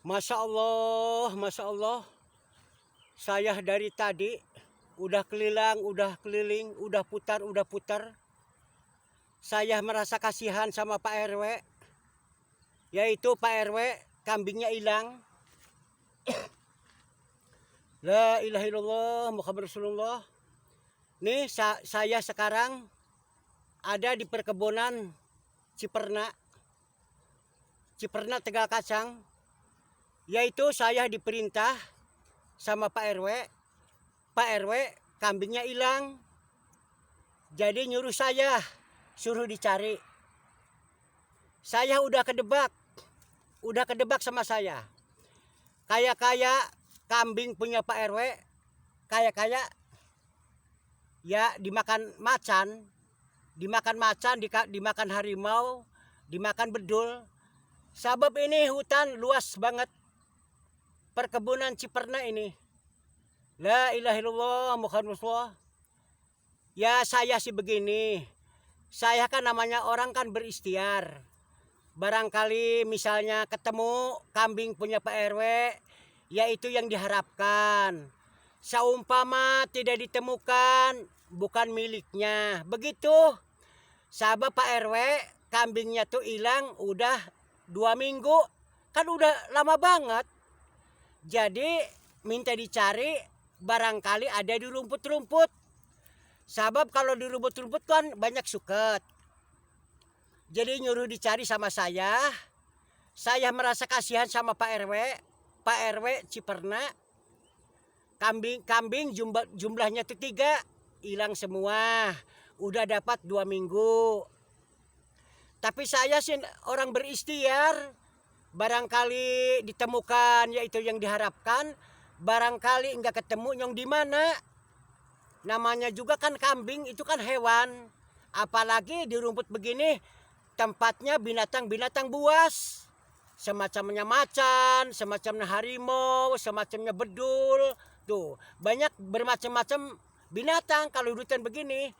Masya Allah, Masya Allah. Saya dari tadi udah keliling, udah putar. Saya merasa kasihan sama Pak RW. Yaitu Pak RW, kambingnya hilang. La ilaha illallah Muhammad Rasulullah. Nih saya sekarang ada di perkebunan Ciperna Tegal Kacang. Yaitu saya diperintah sama Pak RW. Pak RW kambingnya hilang. Jadi nyuruh saya suruh dicari. Saya udah kedebak sama saya. Kayak kambing punya Pak RW, kayak ya dimakan macan, dimakan harimau, dimakan bedul. Sebab ini hutan luas banget. Perkebunan Ciperna ini. La ilaha illallah Muhammad Rasulullah. Ya saya sih begini. Saya kan namanya orang kan berikhtiar. Barangkali misalnya ketemu kambing punya Pak RW, ya itu yang diharapkan. Seumpama tidak ditemukan, bukan miliknya. Begitu. Sahabat Pak RW, kambingnya tuh hilang udah 2 minggu. Kan udah lama banget. Jadi minta dicari, barangkali ada di rumput-rumput. Sebab kalau di rumput-rumput kan banyak suket. Jadi nyuruh dicari sama saya. Saya merasa kasihan sama Pak RW. Pak RW Ciperna. Kambing jumlahnya itu 3. Hilang semua. Udah dapat 2 minggu. Tapi saya sih orang berikhtiar. Barangkali ditemukan yaitu yang diharapkan. Barangkali enggak ketemu yang di mana. Namanya juga kan kambing itu kan hewan. Apalagi di rumput begini tempatnya binatang-binatang buas. Semacamnya macan, semacamnya harimau, semacamnya bedul. Tuh, banyak bermacam-macam binatang kalau di hutan begini.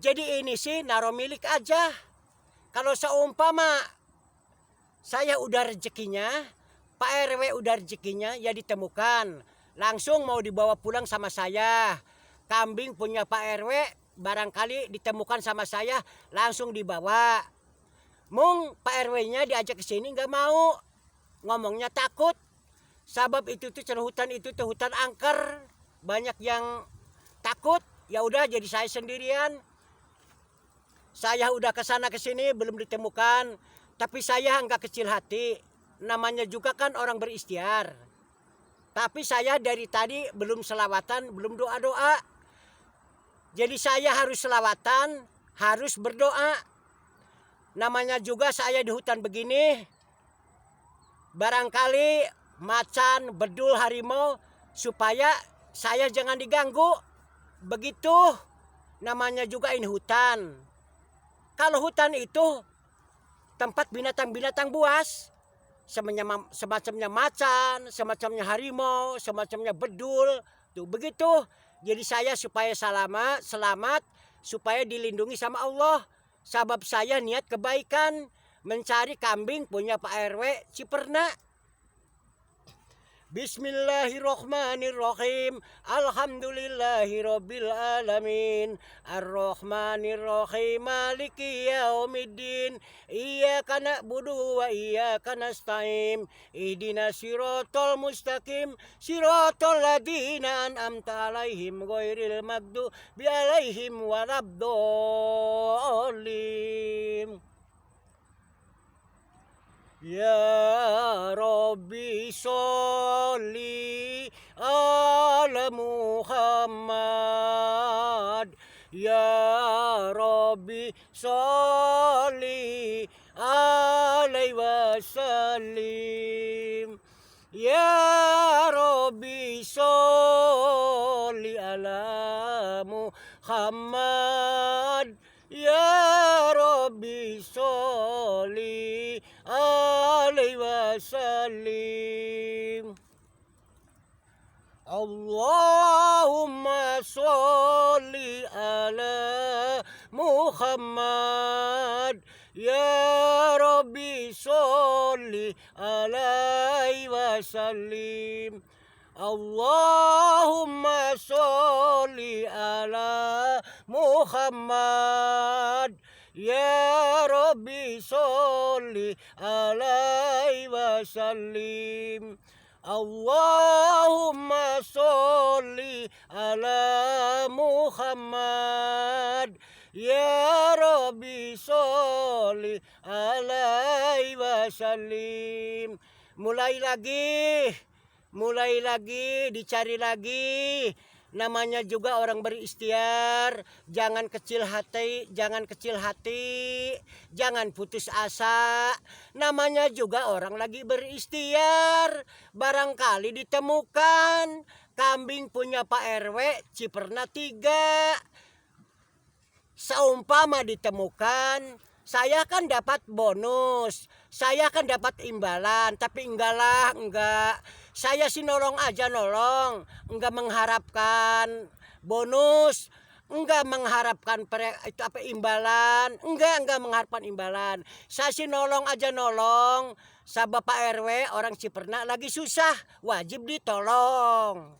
Jadi ini sih naruh milik aja. Kalau seumpama saya udah rezekinya, Pak RW udah rezekinya, ya ditemukan. Langsung mau dibawa pulang sama saya. Kambing punya Pak RW barangkali ditemukan sama saya, langsung dibawa. Mung Pak RW-nya diajak ke sini nggak mau. Ngomongnya takut. Sebab itu tuh hutan itu tuh hutan angker. Banyak yang takut. Ya udah jadi saya sendirian. Saya udah ke sana ke sini belum ditemukan. Tapi saya nggak kecil hati. Namanya juga kan orang berikhtiar. Tapi saya dari tadi belum selawatan, belum doa-doa. Jadi saya harus selawatan, harus berdoa. Namanya juga saya di hutan begini. Barangkali macan, bedul, harimau. Supaya saya jangan diganggu. Begitu. Namanya juga ini hutan. Kalau hutan itu tempat binatang-binatang buas. Semacamnya macan, semacamnya harimau, semacamnya bedul. Tuh begitu. Jadi saya supaya selamat, supaya dilindungi sama Allah. Sebab saya niat kebaikan mencari kambing punya Pak RW Ciperna. Bismillahirrahmanirrahim. Alhamdulillahirabbil alamin. Arrahmanirrahim. Maliki yaumiddin. Iyyaka na'budu wa iyyaka nasta'in. Ihdinas siratal mustaqim. Siratal ladzina an'amta 'alaihim ghairil maghdubi 'alaihim waladdallin. Ya Rabbi sholli ala Muhammad. Ya Rabbi sholli alaihi wasallim. Ya Rabbi sholli ala Muhammad. Ya Rabbi sholli alaihi wasallim. Allahumma sholli ala Muhammad. Ya Rabbi sholli alaihi wasallim. Allahumma sholli ala Muhammad. Ya Rabbi sholli alaihi wasallim. Allahumma sholli ala Muhammad. Ya Rabbi sholli alaihi wasallim. Mulai lagi, dicari lagi. Namanya juga orang berikhtiar, jangan kecil hati, jangan putus asa. Namanya juga orang lagi berikhtiar, barangkali ditemukan kambing punya Pak RW Ciperna 3. Seumpama ditemukan, saya kan dapat bonus, saya kan dapat imbalan, tapi enggak. Saya sih nolong aja, enggak mengharapkan bonus, enggak mengharapkan imbalan, enggak mengharapkan imbalan. Saya sih nolong aja. Sa Bapak RW orang Ciperna lagi susah, wajib ditolong.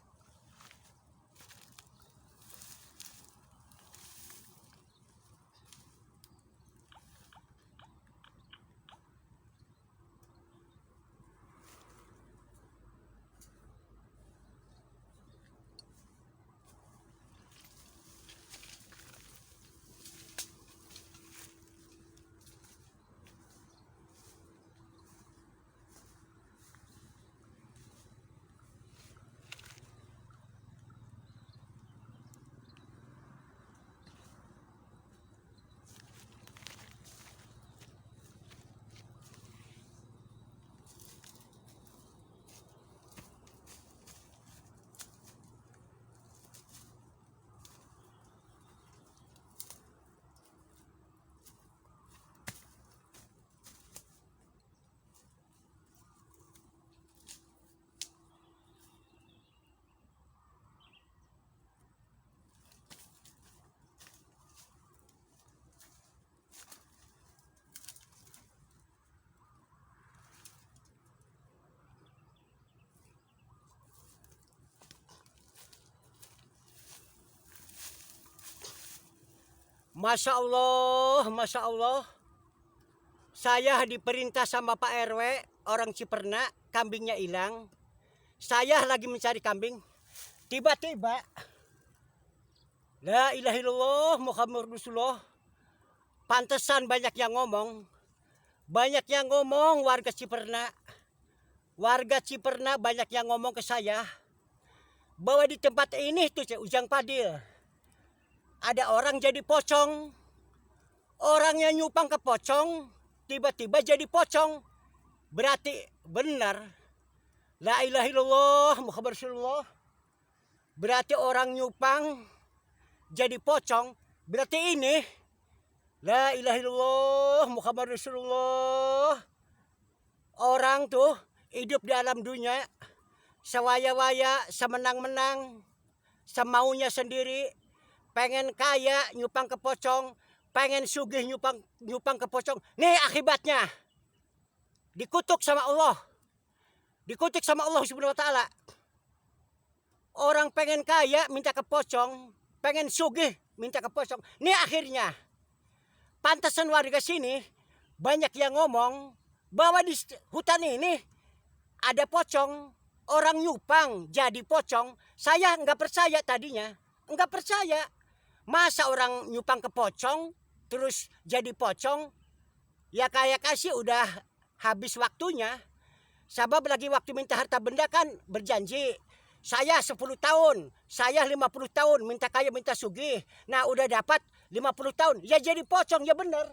Masya Allah. Saya diperintah sama Pak RW orang Ciperna, kambingnya hilang. Saya lagi mencari kambing. Tiba-tiba, la ilaha illallah Muhammad Rasulullah. Pantesan banyak yang ngomong warga Ciperna. Warga Ciperna banyak yang ngomong ke saya bahwa di tempat ini tuh Ujang Padil ada orang jadi pocong. Orangnya nyupang ke pocong, tiba-tiba jadi pocong. Berarti benar. La ilaha illallah Muhammad Rasulullah. Berarti orang nyupang jadi pocong. Berarti ini la ilaha illallah Muhammad Rasulullah. Orang tuh hidup di alam dunia sewaya-waya, semenang-menang, semaunya sendiri. Pengen kaya nyupang ke pocong, pengen sugih nyupang ke pocong. Nih akibatnya dikutuk sama Allah. Dikutuk sama Allah Subhanahu wa taala. Orang pengen kaya minta ke pocong, pengen sugih minta ke pocong. Nih akhirnya pantesan warga sini banyak yang ngomong bahwa di hutan ini ada pocong, orang nyupang jadi pocong. Saya nggak percaya tadinya, nggak percaya. Masa orang nyupang ke pocong terus jadi pocong? Ya kayak kasih udah habis waktunya. Sabab lagi waktu minta harta benda kan berjanji. Saya 10 tahun, saya 50 tahun minta kaya minta sugih. Nah udah dapat 50 tahun, ya jadi pocong, ya bener.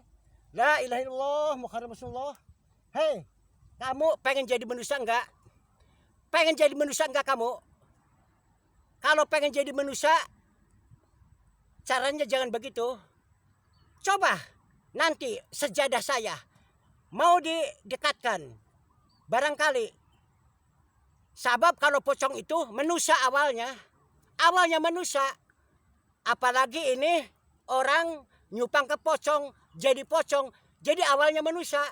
La ilaha illallah Muhammad Rasulullah. Hei, kamu pengen jadi manusia enggak? Pengen jadi manusia enggak kamu? Kalau pengen jadi manusia, caranya jangan begitu. Coba nanti sejadah saya mau didekatkan. Barangkali. Sabab kalau pocong itu manusia awalnya. Awalnya manusia. Apalagi ini orang nyupang ke pocong, jadi pocong. Jadi awalnya manusia.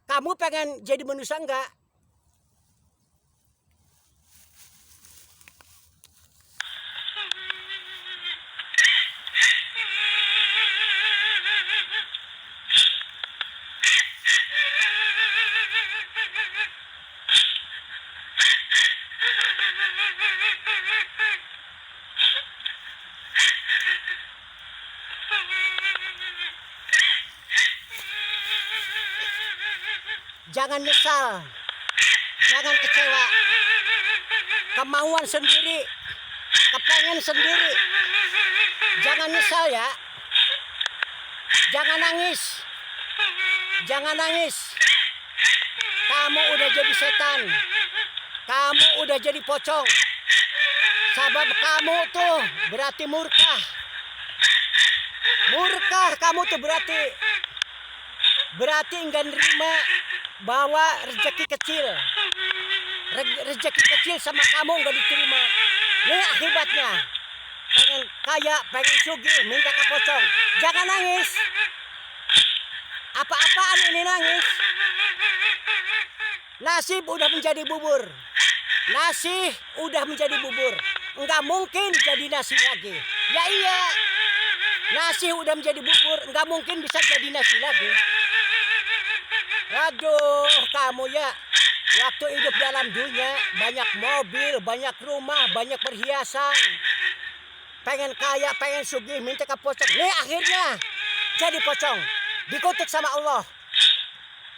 Kamu pengen jadi manusia enggak? Jangan nyesal, jangan kecewa. Kemauan sendiri, kepengen sendiri. Jangan nyesal ya. Jangan nangis. Jangan nangis. Kamu udah jadi setan. Kamu udah jadi pocong. Sabab kamu tuh berarti murka. Murka kamu tuh berarti. Berarti enggak nerima bahwa rezeki kecil. Rezeki kecil sama kamu enggak diterima. Ini akibatnya. Pengen kaya, pengen sugih, minta ke pocong. Jangan nangis. Apa-apaan ini nangis? Nasib udah menjadi bubur. Nasi udah menjadi bubur. Enggak mungkin jadi nasi lagi. Ya iya. Nasi udah menjadi bubur, enggak mungkin bisa jadi nasi lagi. Aduh, kamu ya. Waktu hidup dalam dunia, banyak mobil, banyak rumah, banyak perhiasan. Pengen kaya, pengen sugih, minta ke pocong. Nih akhirnya jadi pocong. Dikutuk sama Allah.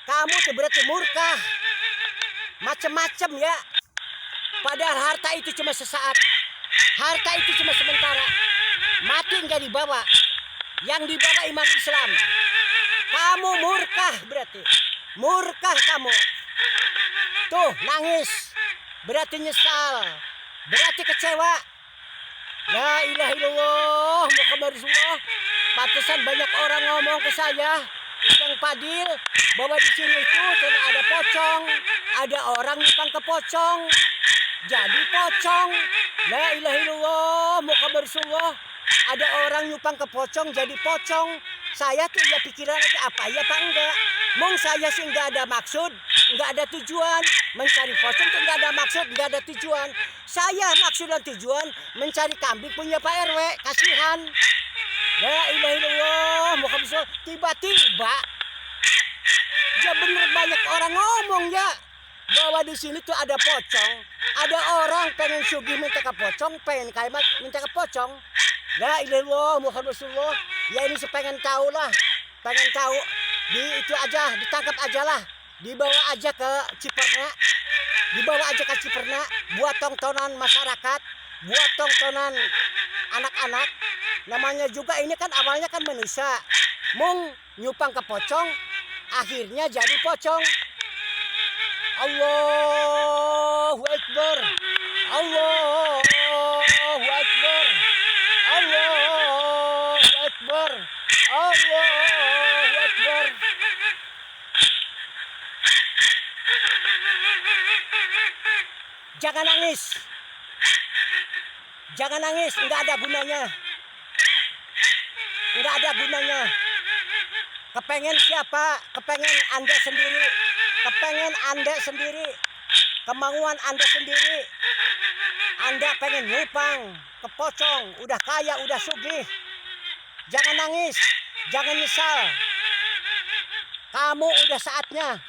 Kamu tuh berarti murka. Macem-macem ya. Padahal harta itu cuma sesaat. Harta itu cuma sementara. Mati nggak dibawa. Yang dibawa iman Islam. Kamu murkah berarti. Murkah kamu. Tuh nangis. Berarti nyesal. Berarti kecewa. La ilaha illallah Muhammad Rasulullah. Pantesan banyak orang ngomong ke saya, Yang Padil, bahwa di sini itu ada pocong, ada orang nyupang ke pocong, jadi pocong. La ilaha illallah Muhammad Rasulullah. Ada orang nyupang ke pocong jadi pocong. Saya tuh ya pikiran aja apa ya apa enggak. Mong saya sih enggak ada maksud, enggak ada tujuan. Mencari pocong tuh enggak ada maksud, enggak ada tujuan. Saya maksud dan tujuan mencari kambing punya Pak RW, kasihan. La ilaha illallah Muhammad Rasulullah. Tiba-tiba ya bener banyak orang ngomong ya bahwa di sini tuh ada pocong. Ada orang pengen sugih minta ke pocong, pengen kaya minta ke pocong. La ilaha illallah Muhammad Rasulullah. Ya ini pengen tahu lah, pengen tahu. Di itu aja, ditangkap aja lah, dibawa aja ke Ciperna, dibawa aja ke Ciperna, buat tontonan masyarakat, buat tontonan anak-anak. Namanya juga ini kan awalnya kan manusia, mung nyupang ke pocong, akhirnya jadi pocong. Allahu Akbar, Allahu Akbar, Allahu Akbar, Allahu Akbar. Jangan nangis. Jangan nangis, enggak ada gunanya. Enggak ada gunanya. Kepengen siapa? Kepengen Anda sendiri. Kepengen Anda sendiri. Kemauan Anda sendiri. Anda pengen nyupang ke pocong, udah kaya, udah sugih. Jangan nangis, jangan nyesal. Kamu udah saatnya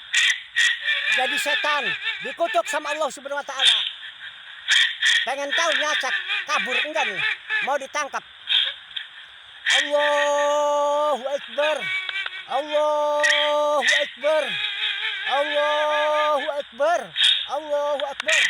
jadi setan, dikutuk sama Allah Subhanahu wa taala. Pengen tahu nyacak, kabur enggak nih? Mau ditangkap. Allahu Akbar. Allahu Akbar. Allahu Akbar. Allahu Akbar.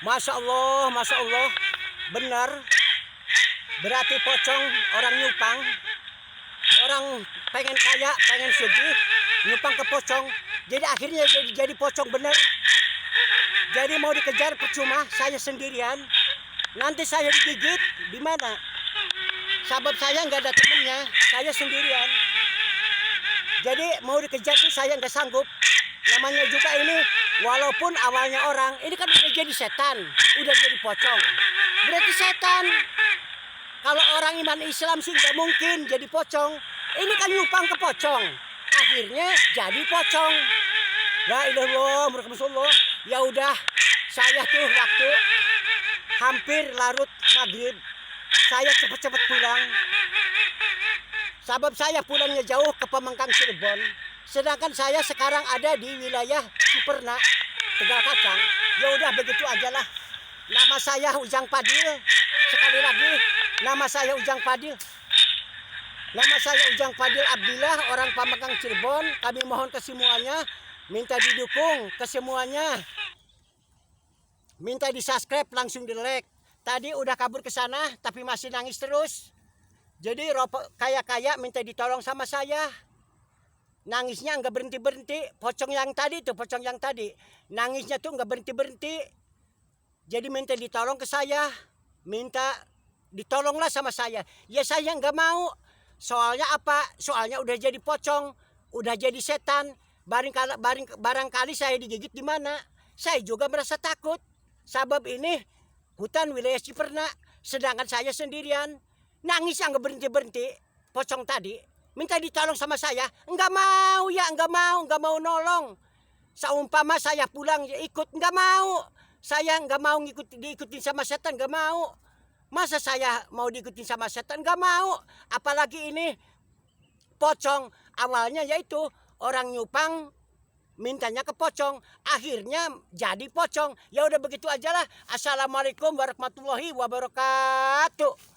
Masya Allah, Masya Allah. benar, berarti pocong orang nyupang, orang pengen kaya, pengen sugih, nyupang ke pocong, jadi akhirnya jadi pocong bener. Jadi mau dikejar percuma, saya sendirian, nanti saya digigit di mana? Sebab saya nggak ada temennya, saya sendirian. Jadi mau dikejar tuh saya nggak sanggup. Namanya juga ini, walaupun awalnya orang, ini kan udah jadi setan, udah jadi pocong. Berarti setan. Kalau orang iman Islam sih nggak mungkin jadi pocong. Ini kan nyupang ke pocong, akhirnya jadi pocong. La ilaha illallah Muhammad Rasulullah. Ya udah, saya tuh waktu hampir larut maghrib, saya cepet-cepet pulang. Sebab saya pulangnya jauh ke Pamengkang Cirebon. Sedangkan saya sekarang ada di wilayah Ciperna, Tegal Kacang. Ya udah begitu aja lah. Nama saya Ujang Padil. Sekali lagi, nama saya Ujang Padil. Nama saya Ujang Padil Abdillah, orang Pamengkang Cirebon. Kami mohon ke semuanya, minta didukung ke semuanya. Minta di-subscribe, langsung di-like. Tadi udah kabur ke sana, tapi masih nangis terus. Jadi kaya-kaya minta ditolong sama saya. Nangisnya nggak berhenti-berhenti. Pocong yang tadi, nangisnya tuh nggak berhenti-berhenti. Jadi minta ditolong ke saya. Minta ditolonglah sama saya. Ya saya nggak mau. Soalnya apa? Soalnya udah jadi pocong, udah jadi setan. Barangkali saya digigit di mana. Saya juga merasa takut. Sebab ini hutan wilayah Ciperna, sedangkan saya sendirian. Nangis yang nggak berhenti-berhenti, pocong tadi. Minta ditolong sama saya, nggak mau ya, nggak mau nolong. Seumpama saya pulang ya ikut, nggak mau. Saya nggak mau diikutin sama setan, nggak mau. Masa saya mau diikutin sama setan, nggak mau. Apalagi ini pocong, awalnya yaitu orang nyupang, mintanya ke pocong, akhirnya jadi pocong. Ya udah begitu aja lah. Assalamualaikum warahmatullahi wabarakatuh.